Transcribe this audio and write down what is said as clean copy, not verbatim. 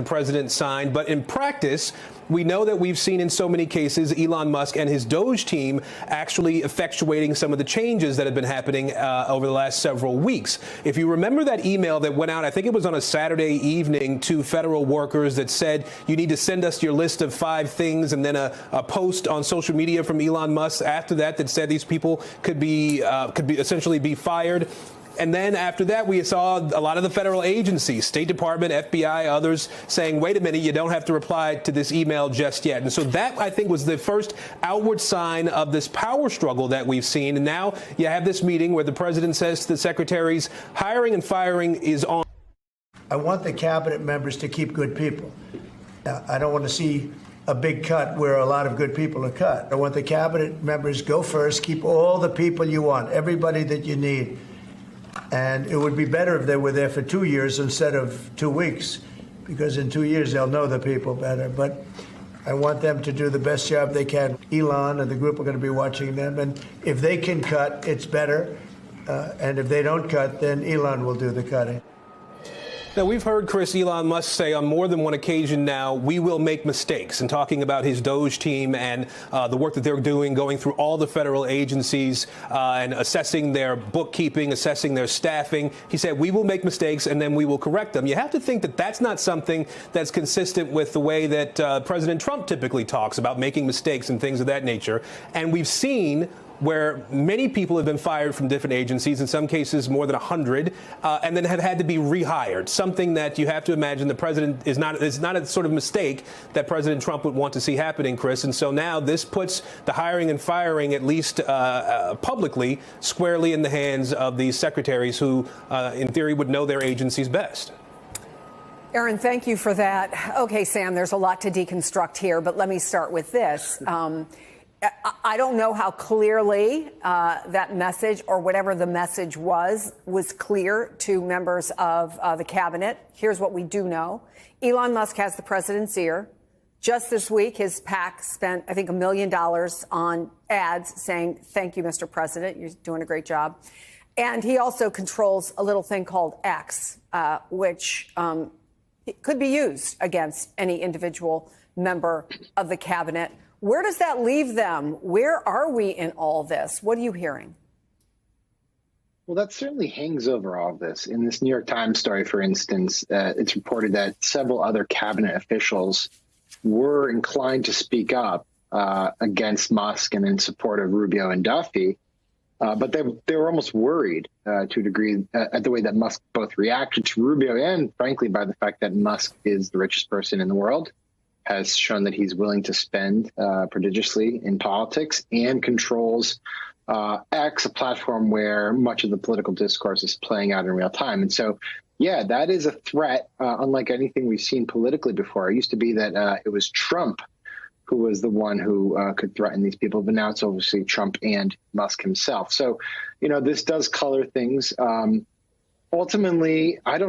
the president signed. But in practice, we know that we've seen in so many cases Elon Musk and his Doge team actually effectuating some of the changes that have been happening over the last several weeks. If you remember that email that went out, I think it was on a Saturday evening, to federal workers that said, you need to send us your list of 5 things, and then a post on social media from Elon Musk after that said these people could be essentially be fired. And then after that, we saw a lot of the federal agencies, State Department, FBI, others saying, wait a minute, you don't have to reply to this email just yet. And so that, I think, was the first outward sign of this power struggle that we've seen. And now you have this meeting where the president says to the secretaries, hiring and firing is on. I want the cabinet members to keep good people. I don't want to see a big cut where a lot of good people are cut. I want the cabinet members go first, keep all the people you want, everybody that you need. And it would be better if they were there for 2 years instead of 2 weeks, because in 2 years they'll know the people better. But I want them to do the best job they can. Elon and the group are going to be watching them. And if they can cut, it's better. And if they don't cut, then Elon will do the cutting. Now, we've heard Chris Elon Musk say on more than one occasion now, we will make mistakes, and talking about his Doge team and the work that they're doing, going through all the federal agencies and assessing their bookkeeping, assessing their staffing. He said, we will make mistakes and then we will correct them. You have to think that that's not something that's consistent with the way that President Trump typically talks about making mistakes and things of that nature. And we've seen where many people have been fired from different agencies, in some cases more than 100, and then have had to be rehired, something that you have to imagine the president is not a sort of mistake that President Trump would want to see happening, Chris. And so now this puts the hiring and firing, at least publicly, squarely in the hands of these secretaries who, in theory, would know their agencies best. Aaron, thank you for that. Okay, Sam, there's a lot to deconstruct here, but let me start with this. I don't know how clearly that message, or whatever the message was clear to members of the cabinet. Here's what we do know. Elon Musk has the president's ear. Just this week, his PAC spent, I think, $1 million on ads saying, thank you, Mr. President. You're doing a great job. And he also controls a little thing called X, which could be used against any individual member of the cabinet. Where does that leave them? Where are we in all this? What are you hearing? Well, that certainly hangs over all of this. In this New York Times story, for instance, it's reported that several other cabinet officials were inclined to speak up against Musk and in support of Rubio and Duffy. But they were almost worried to a degree at the way that Musk both reacted to Rubio and, frankly, by the fact that Musk is the richest person in the world, has shown that he's willing to spend prodigiously in politics, and controls X, a platform where much of the political discourse is playing out in real time. And so, yeah, that is a threat, unlike anything we've seen politically before. It used to be that it was Trump who was the one who could threaten these people, but now it's obviously Trump and Musk himself. So, this does color things. Ultimately, I don't know.